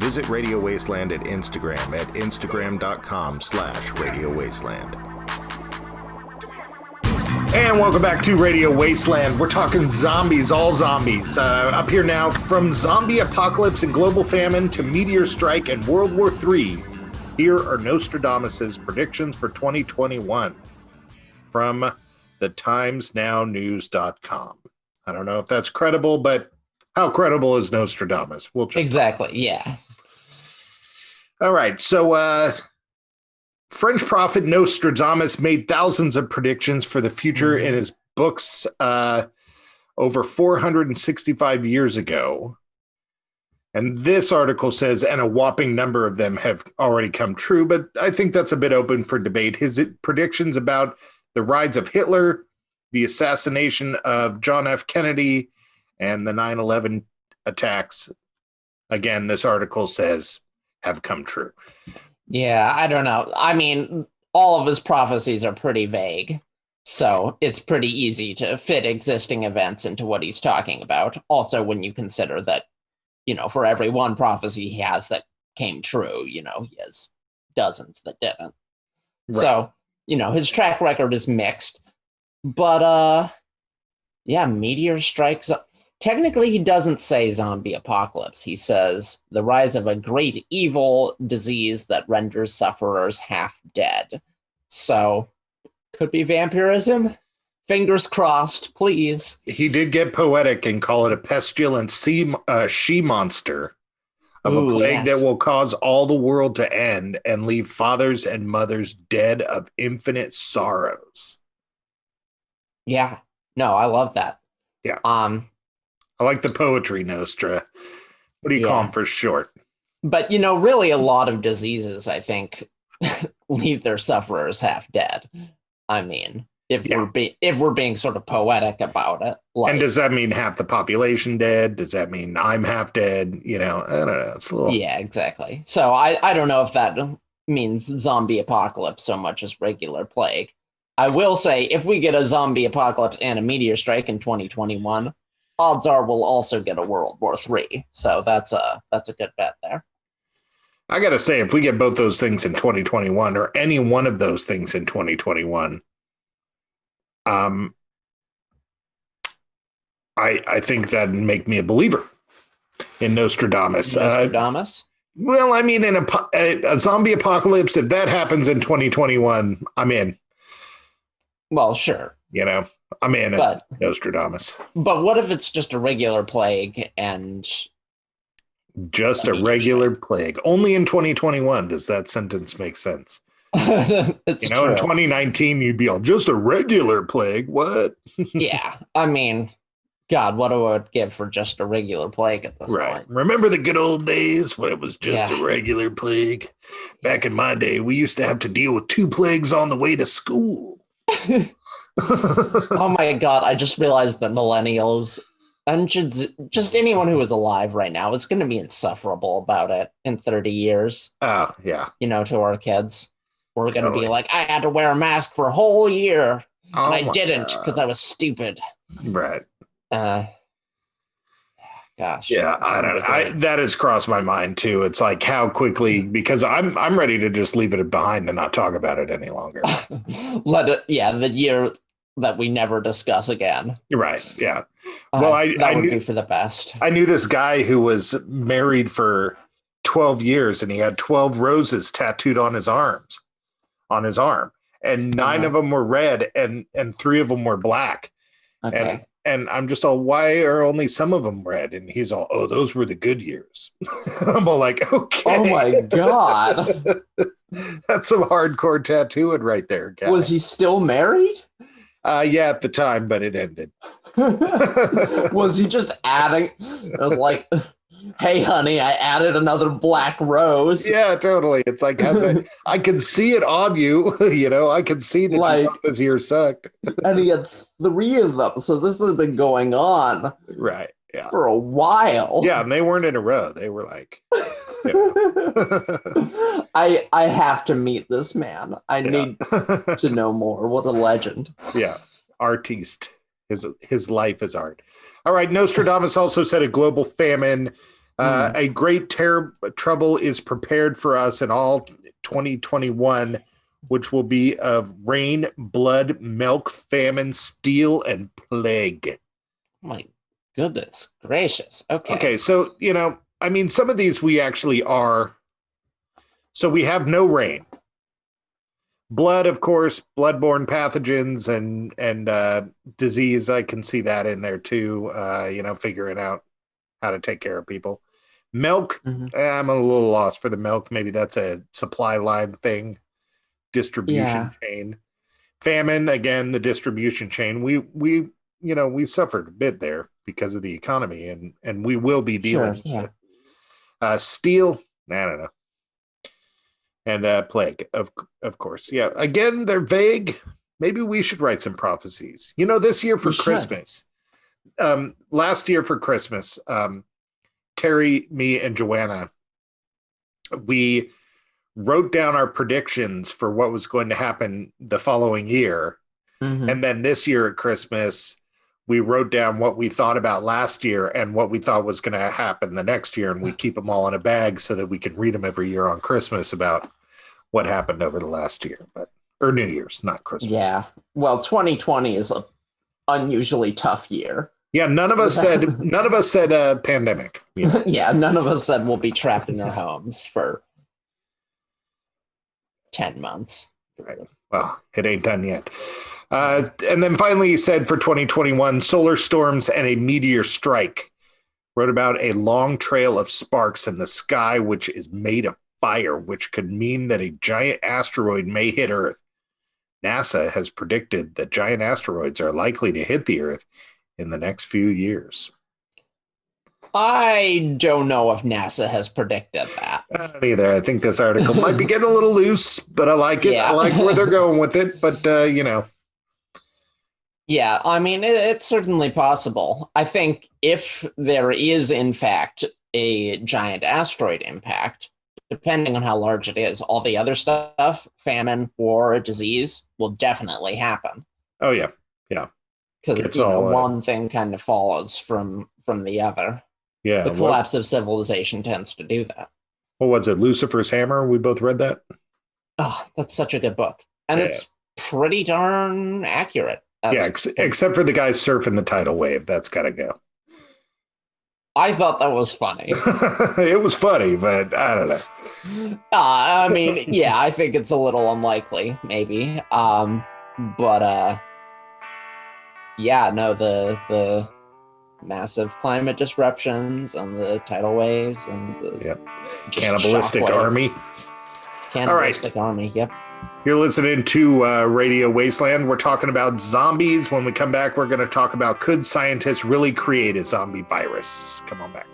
Visit Radio Wasteland at Instagram at instagram.com/Radio Wasteland. And welcome back to Radio Wasteland. We're talking zombies, all zombies. Up here now, from zombie apocalypse and global famine to meteor strike and World War III, here are Nostradamus' predictions for 2021 from the TimesNowNews.com. I don't know if that's credible, but how credible is Nostradamus? We'll just exactly, yeah. All right, so French prophet Nostradamus made thousands of predictions for the future in his books over 465 years ago. And this article says, and a whopping number of them have already come true, but I think that's a bit open for debate. His predictions about the rise of Hitler, the assassination of John F. Kennedy, and the 9/11 attacks, again, this article says, have come true. Yeah, I don't know. I mean, all of his prophecies are pretty vague, so it's pretty easy to fit existing events into what he's talking about. Also, when you consider that, you know, for every one prophecy he has that came true, you know, he has dozens that didn't. Right. So, you know, his track record is mixed. But, yeah, meteor strikes. Technically, he doesn't say zombie apocalypse. He says the rise of a great evil disease that renders sufferers half dead. So, could be vampirism. Fingers crossed, please. He did get poetic and call it a pestilent she-monster of a plague that will cause all the world to end and leave fathers and mothers dead of infinite sorrows. Yeah. No, I love that. Yeah. I like the poetry, Nostra. What do you call them for short? But, you know, really a lot of diseases, I think, leave their sufferers half dead. I mean, if we're being sort of poetic about it. Like, and does that mean half the population dead? Does that mean I'm half dead? You know, I don't know. It's a little... Yeah, exactly. So I don't know if that means zombie apocalypse so much as regular plague. I will say, if we get a zombie apocalypse and a meteor strike in 2021, odds are we'll also get a World War III. So that's a good bet there. I got to say, if we get both those things in 2021 or any one of those things in 2021, I think that'd make me a believer in Nostradamus. Nostradamus? Well, I mean, in a zombie apocalypse, if that happens in 2021, I'm in. Well, sure. You know, I'm in Nostradamus. But what if it's just a regular plague and... Just a regular plague. Only in 2021 does that sentence make sense. It's you know, true. In 2019, you'd be all, just a regular plague? What? Yeah. I mean, God, what do I would give for just a regular plague at this point? Remember the good old days when it was just a regular plague? Back in my day, we used to have to deal with 2 plagues on the way to school. Oh my God, I just realized that millennials and just anyone who is alive right now is going to be insufferable about it in 30 years. Oh, yeah. You know, to our kids. We're going to be like, I had to wear a mask for a whole year, and I didn't because I was stupid. Right. Gosh. Yeah, I don't know. That has crossed my mind too. It's like how quickly, because I'm ready to just leave it behind and not talk about it any longer. Let it, the year that we never discuss again. Right. Yeah. Well, that would be for the best. I knew this guy who was married for 12 years and he had 12 roses tattooed on his arm, and 9 of them were red and 3 of them were black. Okay. And I'm just all, why are only some of them red? And he's all, oh, those were the good years. I'm all like, okay. Oh my God. That's some hardcore tattooing right there, guy. Was he still married? Yeah, at the time, but it ended. Was he just adding? I was like, hey, honey, I added another black rose. Yeah, totally. It's like, I can see it on you. You know, I can see that you thought this year sucked. And he had 3 of them. So this has been going on. Right. Yeah. For a while. Yeah. And they weren't in a row. They were like, you know. I have to meet this man. I need to know more. What a legend. Yeah. Artiste. His life is art. All right. Nostradamus also said a global famine Mm. A great trouble is prepared for us in all 2021, which will be of rain, blood, milk, famine, steel, and plague. My goodness gracious. Okay. Okay, so, I mean, some of these we actually are. So we have no rain. Blood, of course, bloodborne pathogens and disease. I can see that in there too. Figuring out how to take care of people. Milk, Mhm. I'm a little lost for the milk. Maybe that's a supply line thing, distribution Yeah, chain. Famine, again, the distribution chain. We suffered a bit there because of the economy, and we will be sure. dealing with Yeah, it. Steel, I don't know, and plague, of course. Yeah, again, they're vague. Maybe we should write some prophecies. This year we for should. Christmas, last year for Christmas, Terry, me, and Joanna, we wrote down our predictions for what was going to happen the following year. Hmm. And then this year at Christmas, we wrote down what we thought about last year and what we thought was going to happen the next year. And we keep them all in a bag so that we can read them every year on Christmas about what happened over the last year, or New Year's, not Christmas. Yeah. Well, 2020 is an unusually tough year. Yeah, none of us said pandemic. Yeah, none of us said we'll be trapped in our homes for 10 months. Right. Well, it ain't done yet. And then finally, he said for 2021, solar storms and a meteor strike. Wrote about a long trail of sparks in the sky, which is made of fire, which could mean that a giant asteroid may hit Earth. NASA has predicted that giant asteroids are likely to hit the Earth in the next few years. I don't know if NASA has predicted that. I don't either. I think this article might be getting a little loose, but I like it. I Yeah. like where they're going with it, but Yeah, I mean, it's certainly possible. I think if there is, in fact, a giant asteroid impact, depending on how large it is, all the other stuff, famine, war, disease, will definitely happen. oh yeah, yeah. Because, It's all one thing kind of follows from the other. yeah. The collapse of civilization tends to do that. What was it? Lucifer's Hammer. We both read that. Oh, that's such a good book. And Yeah, it's pretty darn accurate. yeah. As Except for the guy surfing the tidal wave. That's got to go. I thought that was funny. It was funny, but I don't know. I mean, yeah, I think it's a little unlikely, maybe. But yeah, no, the massive climate disruptions and the tidal waves and the Yeah, just cannibalistic shockwave. army. Cannibalistic army. Yep. You're listening to Radio Wasteland. We're talking about zombies. When we come back, we're going to talk about could scientists really create a zombie virus? Come on back.